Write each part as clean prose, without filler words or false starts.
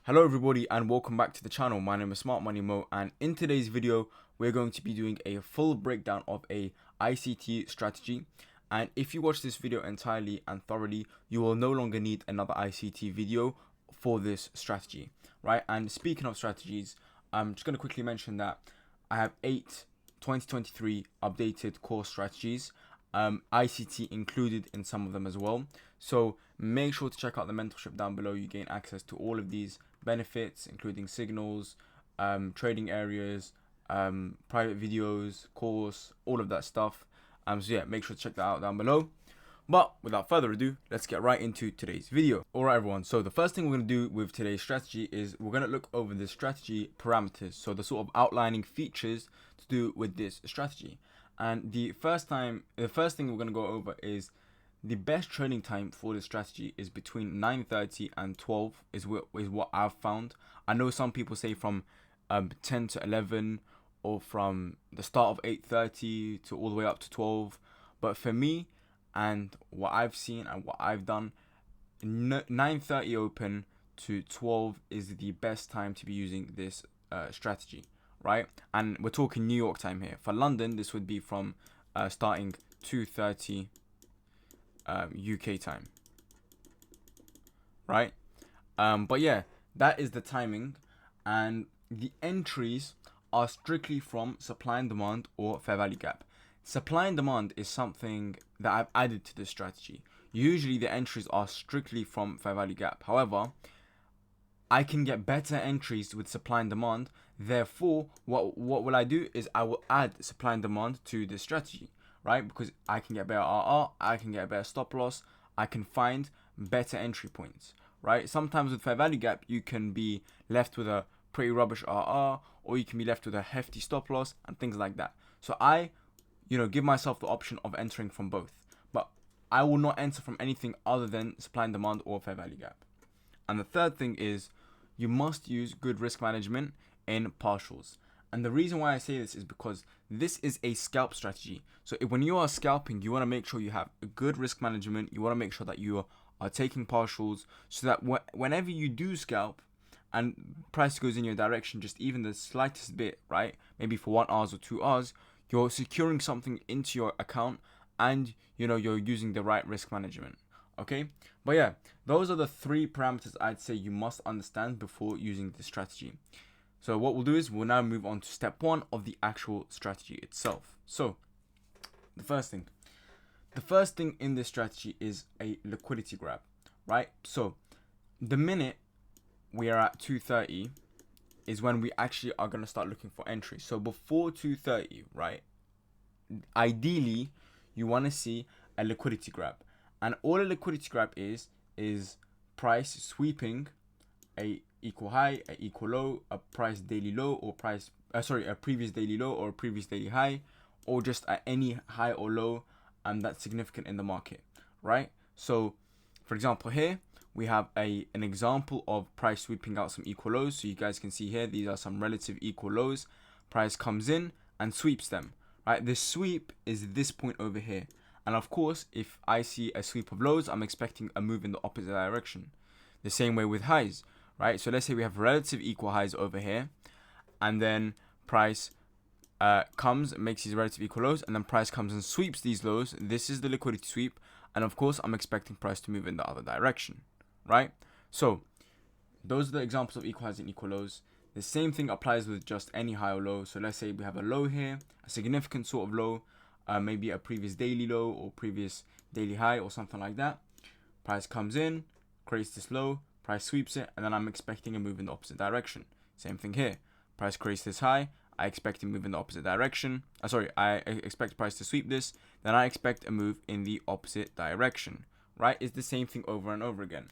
Hello everybody and welcome back to the channel. My name is Smart Money Mo, and in today's video we're going to be doing a full breakdown of a ICT strategy. And if you watch this video entirely and thoroughly, you will no longer need another ICT video for this strategy, right? And speaking of strategies, I'm just going to quickly mention that I have 8 2023 updated course strategies, ICT included in some of them as well. So make sure to check out the mentorship down below. You gain access to all of these benefits, including signals, trading areas, private videos, course, all of that stuff. So yeah, make sure to check that out down below. But without further ado, let's get right into today's video. Alright everyone, so the first thing we're going to do with today's strategy is we're going to look over the strategy parameters. So the sort of outlining features to do with this strategy. And the first thing we're going to go over is the best trading time for this strategy is between 9:30 and 12 is what I've found. I know some people say from 10 to 11 or from the start of 8:30 to all the way up to 12. But for me and what I've seen and what I've done, 9:30 open to 12 is the best time to be using this strategy, right? And we're talking New York time here. For London, this would be from starting 2:30 UK time, right? But yeah, that is the timing, and the entries are strictly from supply and demand or fair value gap. Supply and demand is something that I've added to this strategy. Usually the entries are strictly from fair value gap. However, I can get better entries with supply and demand. Therefore, what will I do is I will add supply and demand to this strategy, right? Because I can get better RR, I can get a better stop loss, I can find better entry points, right? Sometimes with fair value gap, you can be left with a pretty rubbish RR, or you can be left with a hefty stop loss and things like that. So I, give myself the option of entering from both, but I will not enter from anything other than supply and demand or fair value gap. And the third thing is you must use good risk management in partials. And the reason why I say this is because this is a scalp strategy. So when you are scalping, you want to make sure you have a good risk management. You want to make sure that you are taking partials so that whenever you do scalp and price goes in your direction, just even the slightest bit, right? Maybe for 1 hour or 2 hours, you're securing something into your account and, you're using the right risk management. Okay, but yeah, those are the 3 parameters I'd say you must understand before using this strategy. So what we'll do is we'll now move on to step 1 of the actual strategy itself. So the first thing in this strategy is a liquidity grab, right? So the minute we are at 2:30 is when we actually are going to start looking for entry. So before 2:30, right, ideally you want to see a liquidity grab. And all a liquidity grab is price sweeping a equal high, a equal low, a price daily low, or a previous daily low or a previous daily high, or just at any high or low that's significant in the market, right? So for example, here we have an example of price sweeping out some equal lows. So you guys can see here, these are some relative equal lows. Price comes in and sweeps them, right? This sweep is this point over here. And of course, if I see a sweep of lows, I'm expecting a move in the opposite direction. The same way with highs, right? So let's say we have relative equal highs over here, and then price comes, makes these relative equal lows, and then price comes and sweeps these lows. This is the liquidity sweep. And of course, I'm expecting price to move in the other direction, right? So those are the examples of equal highs and equal lows. The same thing applies with just any high or low. So let's say we have a low here, a significant sort of low, maybe a previous daily low or previous daily high or something like that. Price comes in, creates this low, price sweeps it, and then I'm expecting a move in the opposite direction. Same thing here. Price creates this high, I expect to move in the opposite direction. I expect price to sweep this, then I expect a move in the opposite direction, right? It's the same thing over and over again.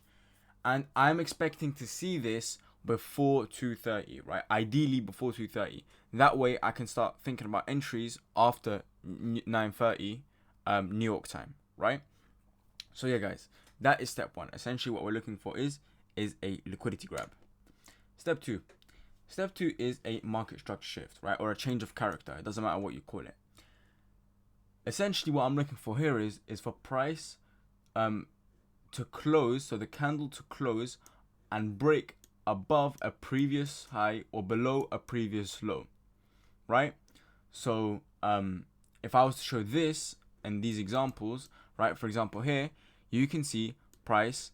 And I'm expecting to see this before 2:30, right? Ideally before 2:30. That way I can start thinking about entries after 9:30 New York time, right? So yeah, guys, that is step 1. Essentially what we're looking for is a liquidity grab. Step 2 is a market structure shift, right? Or a change of character. It doesn't matter what you call it. Essentially what I'm looking for here is for price to close, so the candle to close and break above a previous high or below a previous low, right? So if I was to show this and these examples, right, for example here, you can see price,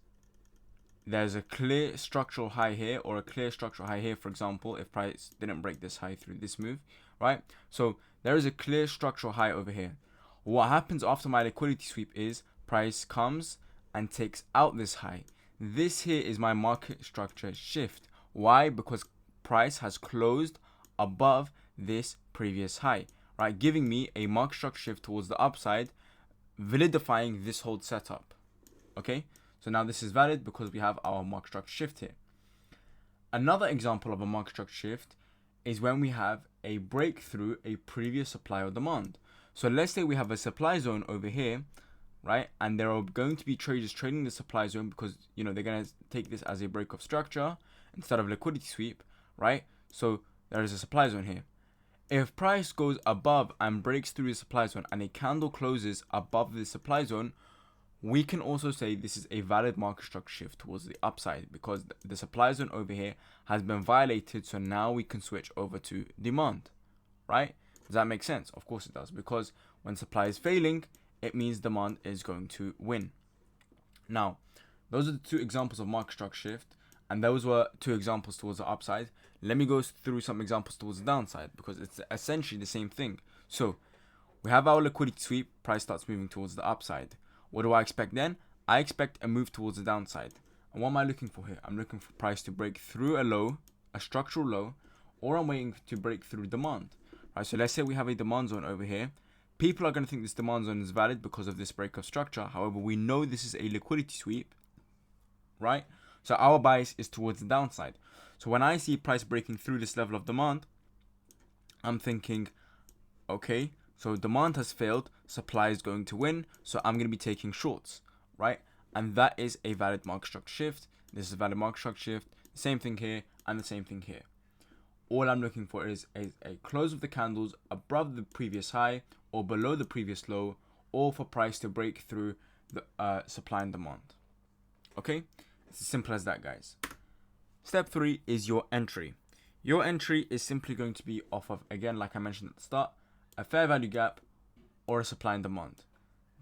there's a clear structural high here or a clear structural high here, for example, if price didn't break this high through this move, right? So there is a clear structural high over here. What happens after my liquidity sweep is price comes and takes out this high. This here is my market structure shift. Why? Because price has closed above this previous high, right? Giving me a market structure shift towards the upside, validifying this whole setup. Okay, so now this is valid because we have our market structure shift here. Another example of a market structure shift is when we have a breakthrough a previous supply or demand. So let's say we have a supply zone over here, right? And there are going to be traders trading the supply zone because, you know, they're going to take this as a break of structure instead of liquidity sweep, right? So there is a supply zone here. If price goes above and breaks through the supply zone and a candle closes above the supply zone, we can also say this is a valid market structure shift towards the upside because the supply zone over here has been violated. So now we can switch over to demand, right? Does that make sense? Of course it does, because when supply is failing, it means demand is going to win. Now, those are the two examples of market structure shift, and those were two examples towards the upside. Let me go through some examples towards the downside because it's essentially the same thing. So we have our liquidity sweep, price starts moving towards the upside. What do I expect then? I expect a move towards the downside. And what am I looking for here? I'm looking for price to break through a low, a structural low, or I'm waiting to break through demand. Right, so let's say we have a demand zone over here. People are going to think this demand zone is valid because of this break of structure. However, we know this is a liquidity sweep, right? So our bias is towards the downside. So when I see price breaking through this level of demand, I'm thinking, okay, so demand has failed, supply is going to win, so I'm going to be taking shorts, right? And that is a valid market structure shift. This is a valid market structure shift. Same thing here and the same thing here. All I'm looking for is a close of the candles above the previous high or below the previous low, or for price to break through the supply and demand. Okay, it's as simple as that, guys. Step 3 is your entry. Your entry is simply going to be off of, again, like I mentioned at the start, a fair value gap or a supply and demand.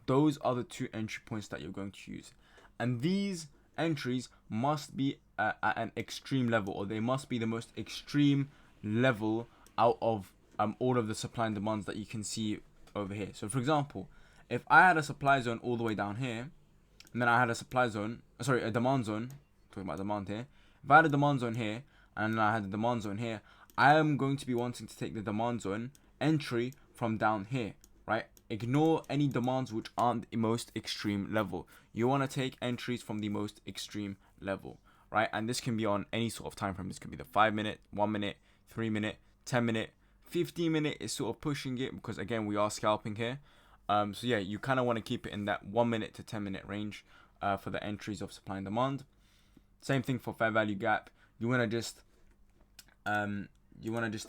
Those are the two entry points that you're going to use, and these entries must be at an extreme level, or they must be the most extreme level out of all of the supply and demands that you can see over here. So for example, if I had a supply zone all the way down here, and then I had a a demand zone, talking about demand here, if I had a demand zone here and then I had a demand zone here, I am going to be wanting to take the demand zone entry from down here, right? Ignore any demands which aren't the most extreme level. You want to take entries from the most extreme level, right? And this can be on any sort of time frame. This could be the 5 minute, 1 minute, 3 minute, 10 minute, 15 minute is sort of pushing it because, again, we are scalping here. So yeah, you kind of want to keep it in that 1 minute to 10 minute range for the entries of supply and demand. Same thing for fair value gap. You want to just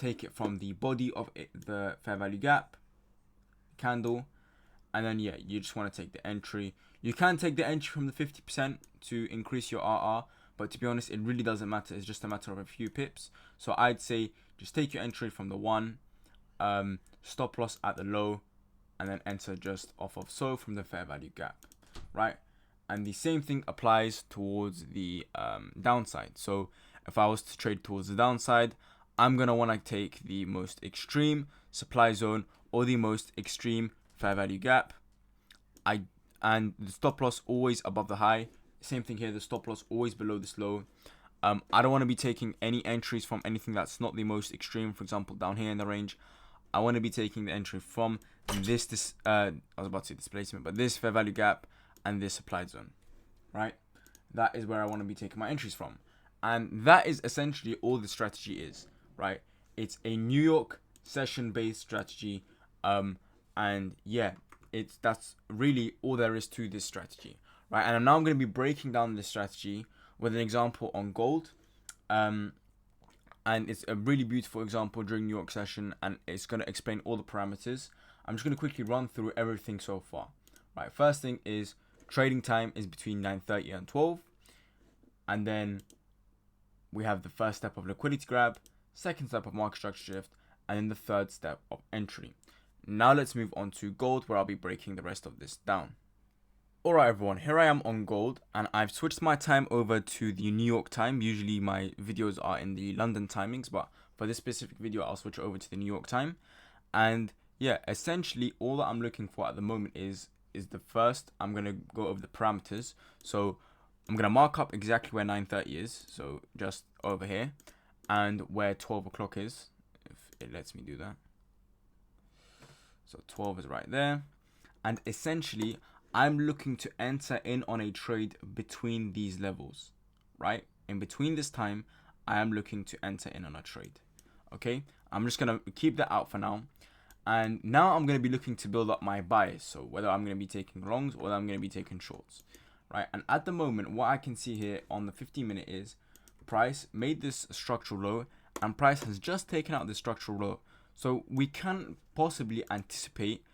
take it from the body of the fair value gap candle, and then yeah, you just want to take the entry. You can take the entry from the 50% to increase your RR, but to be honest, it really doesn't matter. It's just a matter of a few pips. So I'd say just take your entry from the 1, stop loss at the low, and then enter just off of so from the fair value gap, right? And the same thing applies towards the downside. So if I was to trade towards the downside, I'm going to want to take the most extreme supply zone or the most extreme fair value gap. And the stop loss always above the high. Same thing here, the stop loss always below this low. I don't want to be taking any entries from anything that's not the most extreme. For example, down here in the range, I want to be taking the entry from this I was about to say displacement, but this fair value gap and this supply zone, right? That is where I want to be taking my entries from. And that is essentially all the strategy is, right? It's a New York session based strategy. And yeah, that's really all there is to this strategy, right? And now I'm going to be breaking down this strategy with an example on gold. And it's a really beautiful example during New York session, and it's going to explain all the parameters. I'm just going to quickly run through everything so far, right? First thing is trading time is between 9:30 and 12, and then we have the first step of liquidity grab, second step of market structure shift, and then the third step of entry. Now let's move on to gold, where I'll be breaking the rest of this down. Alright everyone, here I am on gold, and I've switched my time over to the New York time. Usually my videos are in the London timings, but for this specific video I'll switch over to the New York time. And yeah, essentially all that I'm looking for at the moment is the first, I'm going to go over the parameters. So I'm going to mark up exactly where 9:30 is, so just over here, and where 12 o'clock is, if it lets me do that. So 12 is right there, and essentially I'm looking to enter in on a trade between these levels, right? In between this time, I am looking to enter in on a trade. Okay, I'm just going to keep that out for now. And now I'm going to be looking to build up my bias. So whether I'm going to be taking longs or I'm going to be taking shorts, right? And at the moment, what I can see here on the 15-minute is price made this structural low, and price has just taken out this structural low. So we can possibly anticipate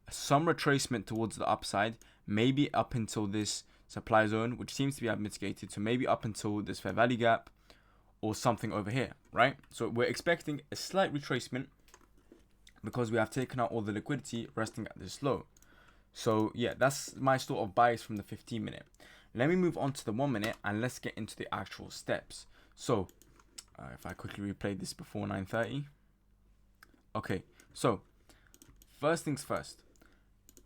some retracement towards the upside, maybe up until this supply zone, which seems to be mitigated. So maybe up until this fair value gap or something over here, right? So we're expecting a slight retracement because we have taken out all the liquidity resting at this low. So yeah, that's my sort of bias from the 15-minute. Let me move on to the 1-minute and let's get into the actual steps. So if I quickly replay this before 9:30. Okay, so first things first,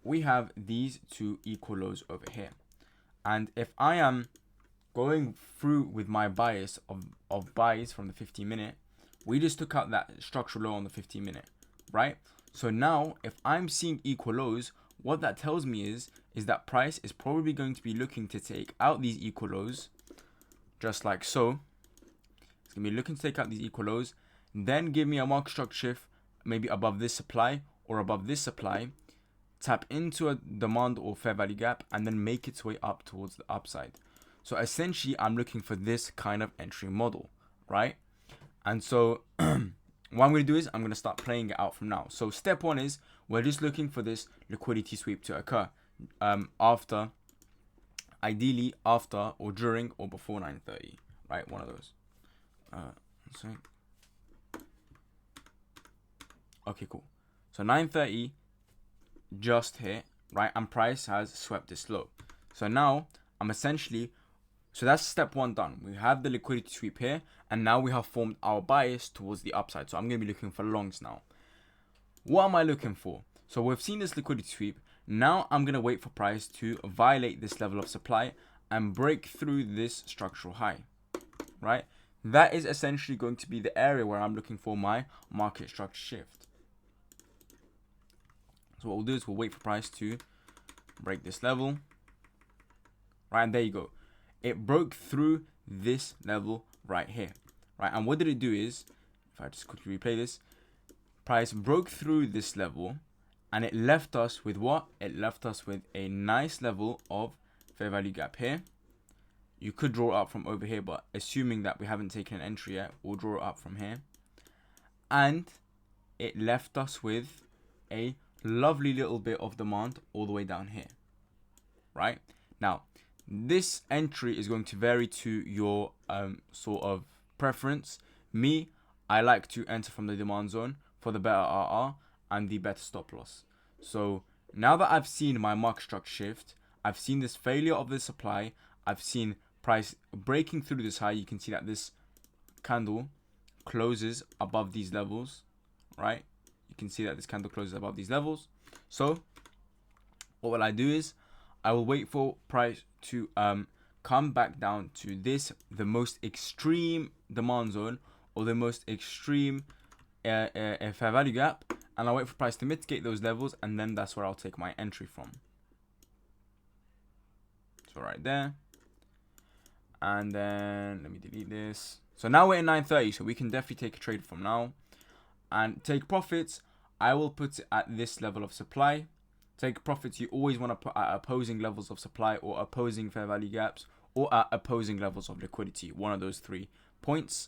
we have these two equal lows over here. And if I am going through with my bias of buys from the 15-minute, we just took out that structural low on the 15-minute, right? So now if I'm seeing equal lows, what that tells me is that price is probably going to be looking to take out these equal lows, just like so. It's going to be looking to take out these equal lows, then give me a market structure shift, maybe above this supply or above this supply, tap into a demand or fair value gap, and then make its way up towards the upside. So essentially I'm looking for this kind of entry model, right? And so what I'm going to do is I'm going to start playing it out from now. So step one is we're just looking for this liquidity sweep to occur after, ideally after or during or before 9:30, right? One of those. Sorry. Okay, cool. So 9:30 just hit, right? And price has swept this low. So now I'm essentially, so that's step one done. We have the liquidity sweep here, and now we have formed our bias towards the upside. So I'm going to be looking for longs now. What am I looking for? So we've seen this liquidity sweep. Now I'm going to wait for price to violate this level of supply and break through this structural high, right? That is essentially going to be the area where I'm looking for my market structure shift. So what we'll do is we'll wait for price to break this level, right? And there you go. It broke through this level right here, right? And what did it do is, if I just quickly replay this, price broke through this level and it left us with what? It left us with a nice level of fair value gap here. You could draw it up from over here, but assuming that we haven't taken an entry yet, we'll draw it up from here. And it left us with a lovely little bit of demand all the way down here, right? Now, this entry is going to vary to your sort of preference. Me, I like to enter from the demand zone for the better RR and the better stop loss. So now that I've seen my market structure shift, I've seen this failure of the supply, I've seen price breaking through this high. You can see that this candle closes above these levels, right? You can see that this candle closes above these levels. So what will I do is I will wait for price to come back down to this, the most extreme demand zone or the most extreme fair value gap, and I'll wait for price to mitigate those levels, and then that's where I'll take my entry from. So right there, and then let me delete this. So now we're in 9:30, so we can definitely take a trade from now and take profits. I will put it at this level of supply. Take profits, you always want to put at opposing levels of supply or opposing fair value gaps or at opposing levels of liquidity. One of those 3 points.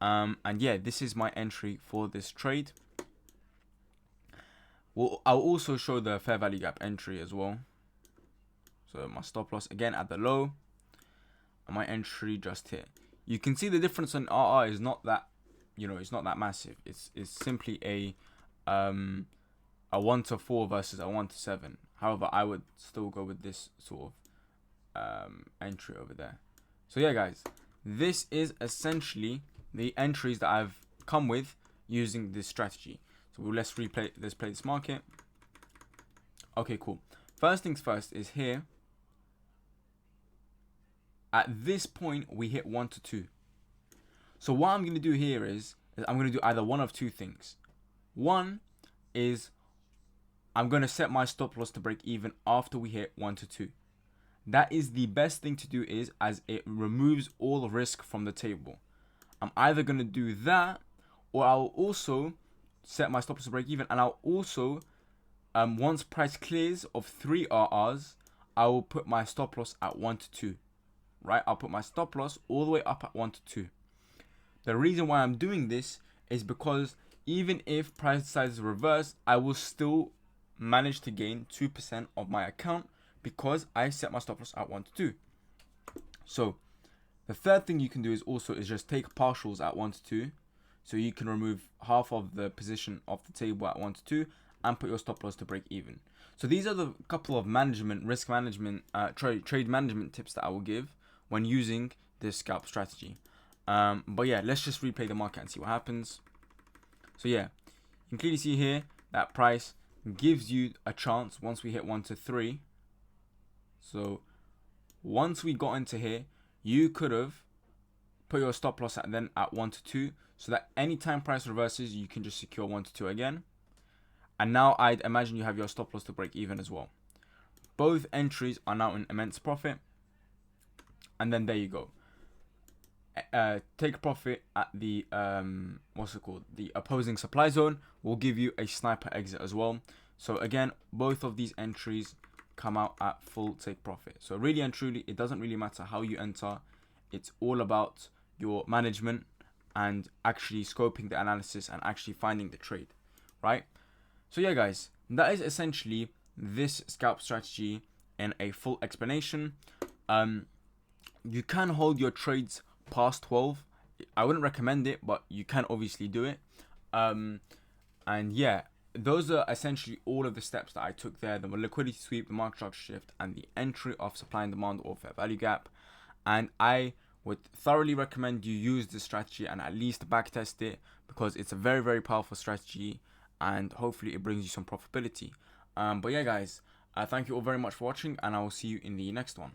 And yeah, this is my entry for this trade. Well, I'll also show the fair value gap entry as well. So my stop loss again at the low. And my entry just here. you can see the difference in RR is not that, it's not that massive. It's simply a 1 to 4 versus a 1 to 7. However, I would still go with this sort of entry over there. So yeah, guys, this is essentially the entries that I've come with using this strategy. So let's play this market. Okay, cool. First things first is here. At this point, we hit 1 to 2. So what I'm going to do here is I'm going to do either one of two things. One is I'm going to set my stop loss to break even after we hit 1 to 2. That is the best thing to do, is as it removes all risk from the table. I'm either going to do that, or I'll also set my stop loss to break even, and I'll also, once price clears of 3 RRs, I will put my stop loss at 1 to 2. Right? I'll put my stop loss all the way up at 1 to 2. The reason why I'm doing this is because even if price decides to reverse, I will still manage to gain 2% of my account because I set my stop loss at 1 to 2. So the third thing you can do is just take partials at 1 to 2. So you can remove half of the position of the table at 1 to 2 and put your stop loss to break even. So these are the couple of risk management, trade management tips that I will give when using this scalp strategy. But yeah, let's just replay the market and see what happens. So yeah, you can clearly see here that price gives you a chance once we hit 1 to 3. So once we got into here, you could have put your stop loss at 1 to 2, so that anytime price reverses, you can just secure 1 to 2 again. And now I'd imagine you have your stop loss to break even as well. Both entries are now in immense profit. And then there you go. Take profit at the the opposing supply zone will give you a sniper exit as well. So again, both of these entries come out at full take profit. So really and truly, it doesn't really matter how you enter. It's all about your management and actually scoping the analysis and actually finding the trade, right? So yeah, guys, that is essentially this scalp strategy in a full explanation. You can hold your trades past 12. I wouldn't recommend it, but you can obviously do it. And yeah, those are essentially all of the steps that I took there: the liquidity sweep, the market structure shift, and the entry of supply and demand or fair value gap. And I would thoroughly recommend you use this strategy and at least backtest it, because it's a very, very powerful strategy, and hopefully it brings you some profitability. But yeah, guys, thank you all very much for watching, and I will see you in the next one.